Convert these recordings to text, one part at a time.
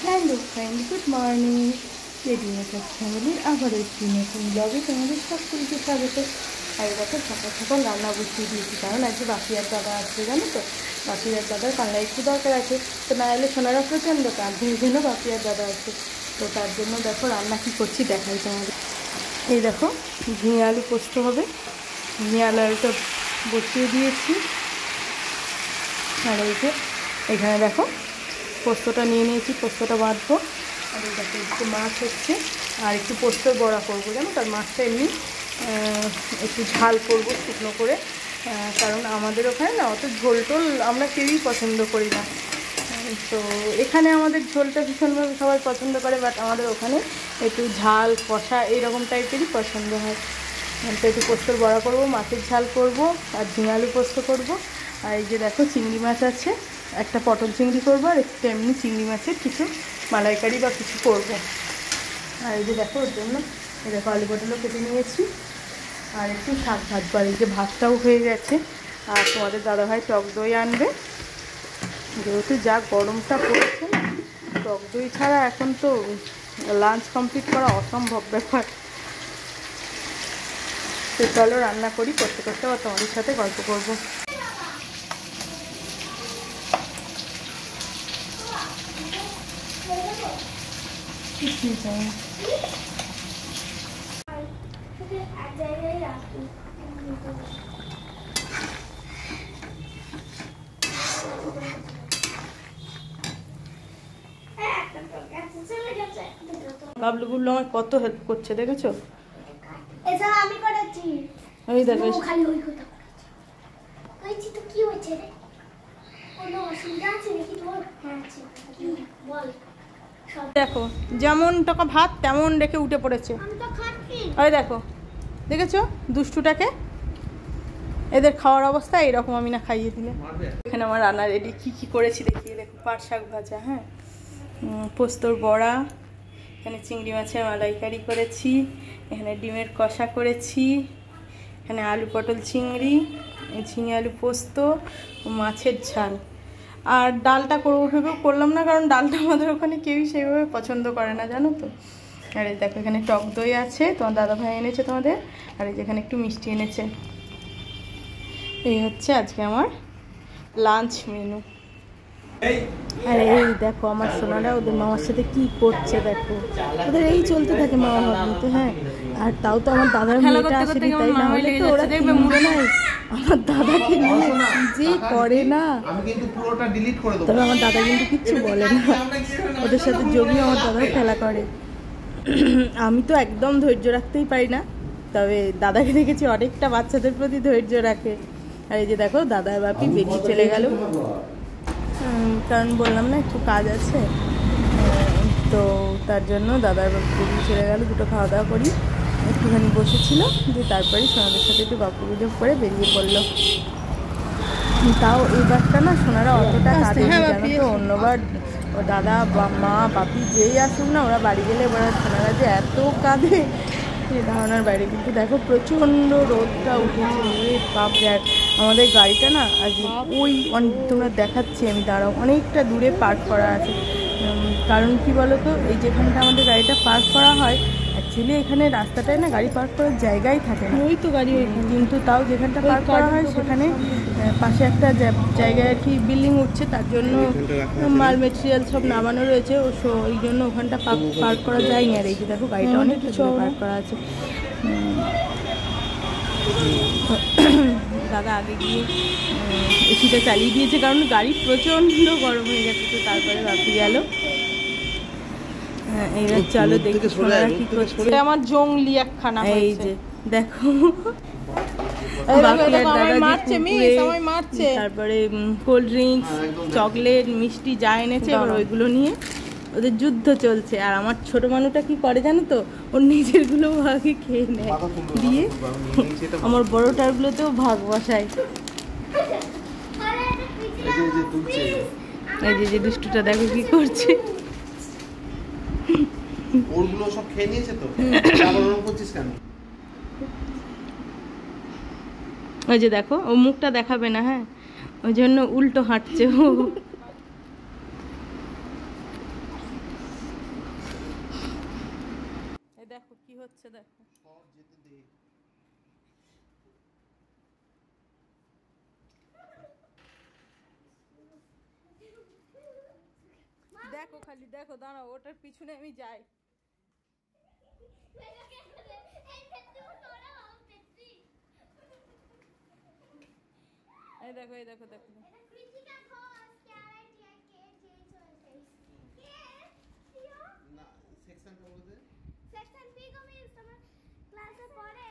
Hello friend, good morning. Readymade ফ্যামিলির আবার একটি নতুন ব্লগে তোমাদের সকলকে স্বাগত। আর দেখো সকাল সকাল রান্না বসিয়ে দিয়েছি, কারণ আজকে বাপিয়ার দাদা আসছে, জানো তো। বাপিয়ার দাদার কান্না একটু দরকার আছে, তো না এলে সোনারা প্রচণ্ড কাঁদবে, জন্য বাপিয়ার দাদা আছে। তো তার জন্য দেখো রান্না কী করছি দেখাই তোমাদের। এই দেখো ঝিঙে আলু পোস্ত হবে, ঝিঙে আলুটা বসিয়ে দিয়েছি। আর এই যে এখানে দেখো পোস্তটা নিয়ে নিয়েছি, পোস্তটা বাঁধবো। আর এই দেখো একটু মাছ হচ্ছে, আর একটু পোস্তর বড়া করবো, জানো। তার মাছটা এমনি একটু ঝাল করবো শুকনো করে, কারণ আমাদের ওখানে না অত ঝোল টোল আমরা কেউই পছন্দ করি না। তো এখানে আমাদের ঝোলটা ভীষণভাবে সবাই পছন্দ করে, বাট আমাদের ওখানে একটু ঝাল কষা এইরকম টাইপেরই পছন্দ হয়। তো একটু পোস্তর বড়া করবো, মাছের ঝাল করব, আর ঝিঙে আলু পোস্ত করবো। আর এই যে দেখো চিংড়ি মাছ আছে, একটা পটল চিংড়ি করবো, আর একটু এমনি চিংড়ি মাছের কিছু মালাইকারি বা কিছু করবো। আর এই যে দেখো ওর জন্য এই দেখো আলু পটলও কেটে নিয়েছি, আর একটু শাক ভাজবো। আর এই যে ভাতটাও হয়ে গেছে। আর তোমাদের দাদাভাই টক দই আনবে, যেহেতু যা গরমটা পড়েছে না, টক দই ছাড়া এখন তো লাঞ্চ কমপ্লিট করা অসম্ভব ব্যাপার। তো চলো রান্না করি, করতে করতে আবার তোমাদের সাথে গল্প করবো। বাবলু গুলো আমার কত হেল্প করছে, দেখেছো? আমি করেছি। ওই দেখো খালি ওই কথা কইছি। তো কি হয়েছে রে? কোনো অসুবিধা আছে নাকি তোর? হ্যাঁ আছে, বল। দেখো যেমন টাকা ভাত তেমন রেখে উঠে পড়েছে। আমি তো খাচ্ছি। ওই দেখো, দেখেছো দুষ্টুটাকে? এদের খাওয়ার অবস্থা এইরকম, আমি না খাইয়ে দিলে। এখানে আমার রান্না রেডি। কি কি করেছি দেখিয়ে দেখো। পাট শাক ভাজা, হ্যাঁ, পোস্তর বড়া, এখানে চিংড়ি মাছের মালাইকারি করেছি, এখানে ডিমের কষা করেছি, এখানে আলু পটল চিংড়ি, ঝিঙে আলু পোস্ত, মাছের ঝাল। আর ডালটা করবো ভেবেও করলাম না, কারণ ডালটা আমাদের ওখানে কেউই সেইভাবে পছন্দ করে না, জানো তো। আর এই দেখো এখানে টক দই আছে, তোমার দাদাভাই এনেছে তোমাদের। আর এই যেখানে একটু মিষ্টি এনেছে। এই হচ্ছে আজকে আমার লাঞ্চ মেনু। আর এই দেখো আমার সোনারা ওদের মামার সাথে কি করছে, দেখো ওদের এই চলতে থাকে মামা ভাবতে। হ্যাঁ, আর তাও তো আমার দাদার মেয়েটা আসেনি, তাই না হলে তো ওরা কিনবে নাই। আমার দাদাকে নিয়ে যে করে না, তবে আমার দাদা কিন্তু কিচ্ছু বলে না, ওদের সাথে জমিয়ে আমার দাদাও খেলা করে। আমি তো একদম ধৈর্য রাখতেই পারি না, তবে দাদাকে দেখেছি অনেকটা বাচ্চাদের প্রতি ধৈর্য রাখে। আর এই যে দেখো দাদার বাপি বেরিয়ে চলে গেল, কারণ বললাম না একটু কাজ আছে, তো তার জন্য দাদার বাপি বেরিয়ে চলে গেল। দুটো খাওয়া দাওয়া করি, একটুখানি বসেছিল, যে তারপরে সোনাদের সাথে একটু গল্প গুজব করে বেরিয়ে পড়লো। তাও এইবারটা না সোনারা অতটা কাঁদে, জানো তো। অন্যবার ও দাদা বা মা বাপি যেই আসুক না, ওরা বাড়ি গেলে এবার সোনারা যে এত কাঁদে সে ধারণার বাইরে। কিন্তু দেখো প্রচণ্ড রোদটা উঠেছে, বাপরে। আর আমাদের গাড়িটা না আজ ওই তোমরা দেখাচ্ছি আমি, দাঁড়াও, অনেকটা দূরে পার্ক করা আছে। কারণ কি বলো তো, এই যেখানটা আমাদের গাড়িটা পার্ক করা হয়, অ্যাকচুয়ালি এখানে রাস্তাটায় না গাড়ি পার্ক করার জায়গাই থাকে না, ওই তো গাড়ি ওইখানে। কিন্তু তাও যেখানটা পার্ক করা হয় সেখানে পাশে একটা জায়গায় আর কি বিল্ডিং উঠছে, তার জন্য মাল মেটেরিয়াল সব নামানো রয়েছে, ওই জন্য ওখানটা পার্ক করা যায়নি। আর এই যে দেখো গাড়িটা অনেক কিছু পার্ক করা আছে। দাদা আগে গিয়ে এসিটা চালিয়ে দিয়েছে, কারণ গাড়ি প্রচণ্ড গরম হয়ে গেছে। তো তারপরে বাপি গেল। এইবার চলো দেখি সোনারা কি করছে। আমার জঙ্গলি একখানা, এই যে দেখো তারপরে কোল্ড ড্রিঙ্কস, চকলেট, মিষ্টি যা এনেছে, এবার ওইগুলো নিয়ে ওদের যুদ্ধ চলছে। আর আমার ছোট মানুষটা কি করে জানো তো, ওর নিজের গুলো ভাগে খেয়ে নেয়, দিয়ে আমার বড়টারগুলোতেও ভাগ বসায়। এই যে দুষ্টুটা দেখো কি করছে। ওরগুলো সব খেয়ে নিয়েছে তো, আবার ওরকম করছিস কেন? ওই যে দেখো ও মুখটা দেখাবে না, হ্যাঁ, ওই জন্য উল্টো হাঁটছে ও। দেখো কি হচ্ছে, দেখো সব যেতে দে। দেখো খালি দেখো, দাঁড়াও ওটার পিছনে আমি যাই। এই দেখো এই দেখো দেখো, না সেকশনটা বলে দে। সেকশন বি কো মিন্স তোমার ক্লাসে পড়ে,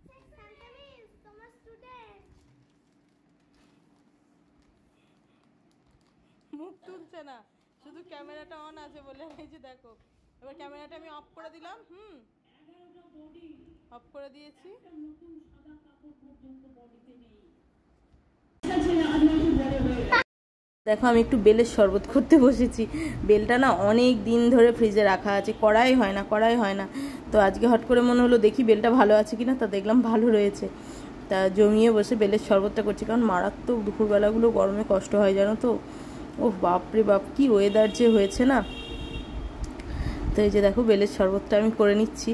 সেকশন টা মিন্স তোমার স্টুডেন্ট। মুখ তুলছে না, শুধু ক্যামেরাটা অন আছে বলে। এই যে দেখো, এবার ক্যামেরাটা আমি অফ করে দিলাম। অফ করে দিয়েছি। দেখো আমি একটু বেলের শরবত করতে বসেছি। বেলটা না অনেক দিন ধরে ফ্রিজে রাখা আছে, করাই হয় না। তো আজকে হট করে মনে হলো দেখি বেলটা ভালো আছে কিনা, তা দেখলাম ভালো রয়েছে। তা জমিয়ে বসে বেলের শরবতটা করছি, কারণ মারাত্মক দুপুরবেলাগুলো গরমে কষ্ট হয় জানো তো। ও বাপরে বাপ, কি ওয়েদার যে হয়েছে না। তো এই যে দেখো বেলের শরবতটা আমি করে নিচ্ছি।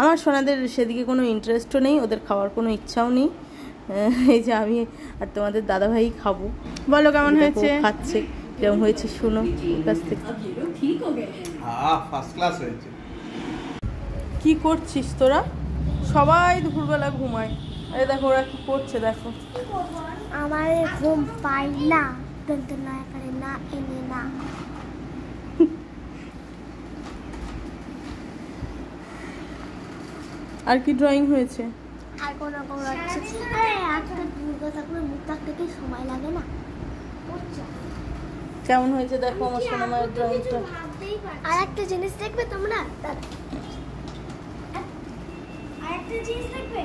আমার সোনাদের সেদিকে কোনো ইন্টারেস্টও নেই, ওদের খাওয়ার কোনো ইচ্ছাও নেই। এই যে আমি আর তোমাদের দাদাভাই খাবো। বলো কেমন হয়েছে? খাচ্ছে, কেমন হয়েছে শোনো কাছ থেকে। হ্যাঁ ফার্স্ট ক্লাস হয়েছে। কি করছিস তোরা? সবাই দুপুরবেলা ঘুমায়। এই দেখো ওরা কি করছে দেখো। আমার ঘুম পাই না, কিন্তু না করে না এনে না। আর কি ড্রয়িং হয়েছে? আর কোন রকম লাগছে। আরে একটা দুর্গা ঠাকুরের মুখ দেখতে কি সময় লাগে না? কেমন হয়েছে দেখো আমার সোনা মায়ের ড্রয়িংটা। আর একটা জিনিস দেখবে তোমরা, আর একটা জিনিস দেখবে,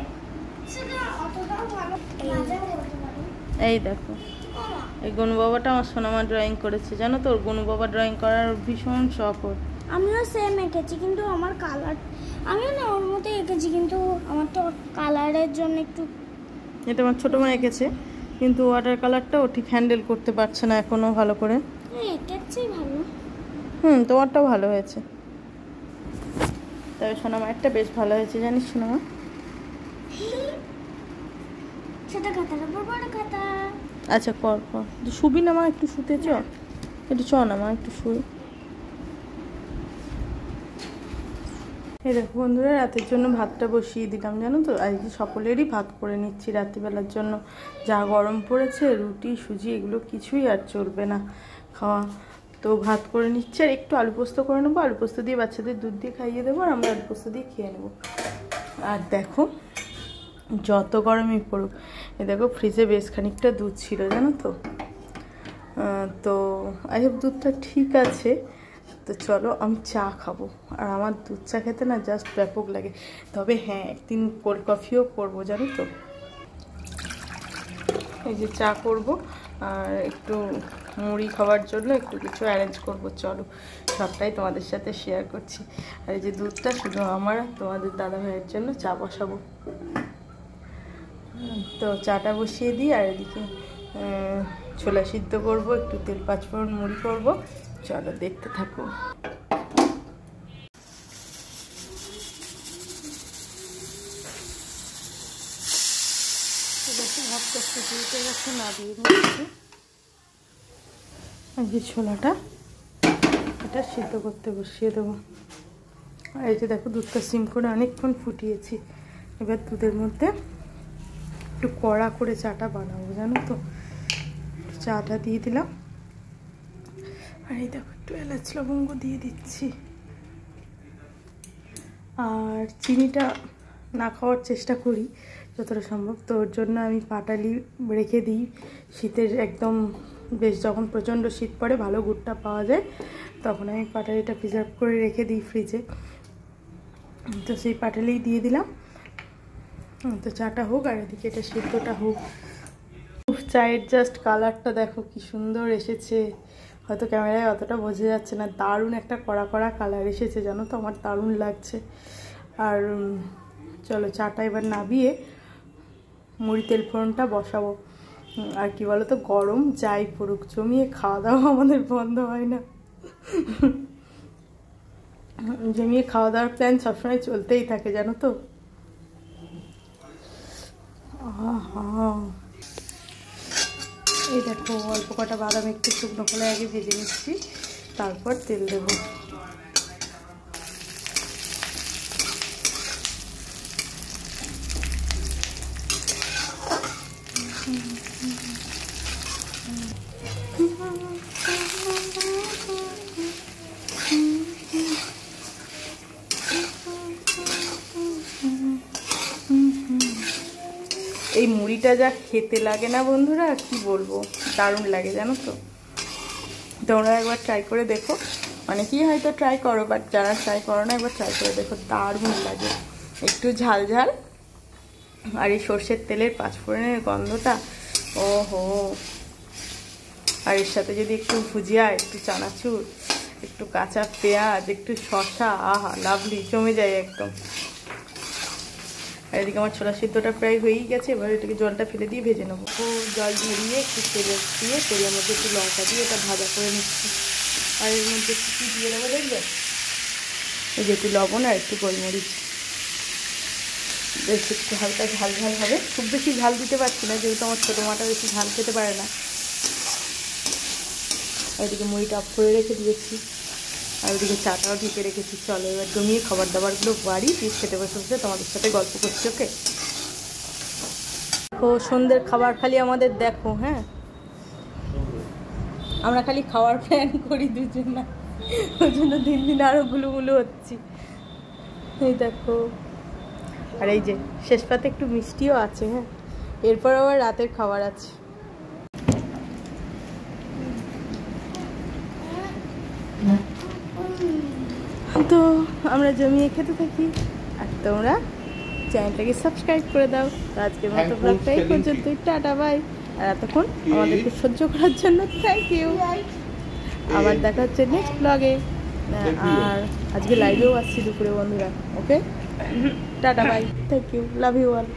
সেটা অতটাও ভালো মজা করতে পারো। এই দেখো এই গনু বাবাটা আমার সোনা মা ড্রয়িং করেছে জানো তো। ওর গনু বাবা ড্রয়িং করার ভীষণ শখ ওর। আমিও সেম এঁকেছি, কিন্তু আমার কালার, আমিও না ওর মতো এঁকেছি, কিন্তু আমার তো কালারের জন্য একটু। এটা আমার ছোটো মা এঁকেছে, কিন্তু ওয়াটার কালারটা ও ঠিক হ্যান্ডেল করতে পারছে না এখনও ভালো করে। এঁকেছি ভালো। তোমারটাও ভালো হয়েছে, তবে সোনা মায়েরটা বেশ ভালো হয়েছে জানিস সোনা মা। সেটা খাতার উপর বড় খাতা। আচ্ছা কর কর, শুবি না মা? একটু শুতে চ, একটু চ না মা, একটু শুই। এই দেখো বন্ধুরা, রাতের জন্য ভাতটা বসিয়ে দিলাম জানো তো। আজকে সকলেরই ভাত করে নিচ্ছি রাত্রিবেলার জন্য। যা গরম পড়েছে, রুটি সুজি এগুলো কিছুই আর চলবে না খাওয়া। তো ভাত করে নিচ্ছি, আর একটু আলু পোস্ত করে নেবো। আলু পোস্ত দিয়ে বাচ্চাদের দুধ দিয়ে খাইয়ে দেবো, আর আমরা আলু পোস্ত দিয়ে খেয়ে নেবো। আর দেখো যত গরমই পড়ুক, এ দেখো ফ্রিজে বেশ খানিকটা দুধ ছিল জানো তো। তো আই হোপ দুধটা ঠিক আছে। তো চলো আমি চা খাবো, আর আমার দুধ চা খেতে না জাস্ট ব্যাপক লাগে। তবে হ্যাঁ, একদিন কোল্ড কফিও করবো জানো তো। এই যে চা করব, আর একটু মুড়ি খাওয়ার জন্য একটু কিছু অ্যারেঞ্জ করবো। চলো সবটাই তোমাদের সাথে শেয়ার করছি। আর এই যে দুধটা শুধু আমার আর তোমাদের দাদা ভাইয়ের জন্য চা বসাবো। তো চাটা বসিয়ে দিই, আর এদিকে ছোলা সিদ্ধ করবো, একটু তেল পাঁচফোড়ন মুড়ি করবো। চলো দেখতে থাকো। ভাত করতে শুরুতে গেছে, না দিয়ে নিচ্ছি। আর যে ছোলাটা, এটা সিদ্ধ করতে বসিয়ে দেবো। আর এই যে দেখো দুধটা সিম করে অনেকক্ষণ ফুটিয়েছি। এবার দুধের মধ্যে একটু কড়া করে চাটা বানাবো জানো তো। চাটা দিয়ে দিলাম, আর এই দেখো একটু এলাচ লবঙ্গ দিয়ে দিচ্ছি। আর চিনিটা না খাওয়ার চেষ্টা করি যতটা সম্ভব। তো ওর জন্য আমি পাটালি রেখে দিই শীতের একদম, বেশ যখন প্রচণ্ড শীত পড়ে ভালো গুড়টা পাওয়া যায়, তখন আমি পাটালিটা প্রিজার্ভ করে রেখে দিই ফ্রিজে। তো সেই পাটালি দিয়ে দিলাম। তো চাটা হোক, আর এদিকে এটা সিদ্ধটা হোক। চায়ের জাস্ট কালারটা দেখো কি সুন্দর এসেছে। হয়তো ক্যামেরায় অতটা বোঝা যাচ্ছে না, দারুণ একটা কড়া কড়া কালার এসেছে জানো তো, আমার দারুণ লাগছে। আর চলো চাটা এবার নাবিয়ে মুড়ি তেল ফোড়নটা বসাবো। আর কি বলো তো, গরম যাই পড়ুক, জমিয়ে খাওয়া দাওয়া আমাদের বন্ধ হয় না। জমিয়ে খাওয়া দাওয়ার প্ল্যান সবসময় চলতেই থাকে, জানো তো। এই দেখো অল্প কটা বাদাম একটু শুকনো করে আগে ভেজে নিচ্ছি, তারপর তেল দেবো। এই মুড়িটা যা খেতে লাগে না বন্ধুরা, কি বলবো, দারুণ লাগে জানো তো। তোমরা একবার ট্রাই করে দেখো, অনেকেই হয়তো ট্রাই করো, বাট যারা ট্রাই করো না একবার ট্রাই করে দেখো, দারুণ লাগে। একটু ঝাল ঝাল আর এই সর্ষের তেলের পাঁচফোড়নের গন্ধটা, ওহো। আর এর সাথে যদি একটু ভুজিয়া, একটু চানাচুর, একটু কাঁচা পেঁয়াজ, একটু শসা, আহা লাভলি, জমে যায় একদম। আর এদিকে আমার ছোলা সিদ্ধটা প্রায় হয়েই গেছে, এবার এটাকে জলটা ফেলে দিয়ে ভেজে নেবো। ও জল ঝরিয়ে একটু তেল দিয়ে, তেলের মধ্যে একটু লঙ্কা দিয়ে এটা ভাজা করে নিচ্ছি। আর এর মধ্যে একটু কী দিয়ে দেবো দেখবে, এই যে একটু লবণ আর একটু গোলমরিচ, বেশ একটু হালকা ঝাল ঝাল হবে। খুব বেশি ঝাল দিতে পারছি না, যেহেতু আমার ছোটো মাটা বেশি ঝাল খেতে পারে না। আর এদিকে মুড়িটা অফ করে রেখে দিয়েছি, আর ওদিকে চাটাও ঢেকে রেখেছি। চলো এবার জমিয়ে খাবার দাবারগুলো বাড়ি দিয়ে খেতে বসে বসে তোমাদের সাথে গল্প করছি। ওকে, ও সন্ধ্যের খাবার খালি আমাদের দেখো। হ্যাঁ, আমরা খালি খাওয়ার প্ল্যান করি দুজন, না ওই জন্য দিন দিন আরও গুলুগুলো হচ্ছি। এই দেখো, আর এই যে শেষ পাতে একটু মিষ্টিও আছে। হ্যাঁ, এরপর আবার রাতের খাবার আছে। তো আমরা জমিয়ে খেতে থাকি, আর তোমরা চ্যানেলটাকে সাবস্ক্রাইব করে দাও। তো আজকের মতো ব্লগটা এই পর্যন্তই, টাটা বাই। আর এতক্ষণ আমাদেরকে সহ্য করার জন্য থ্যাংক ইউ। আবার দেখা হচ্ছে নেক্সট ব্লগে। আর আজকে লাইভেও আসছি দুপুরে বন্ধুরা। Okay, tata bye, thank you, love you all.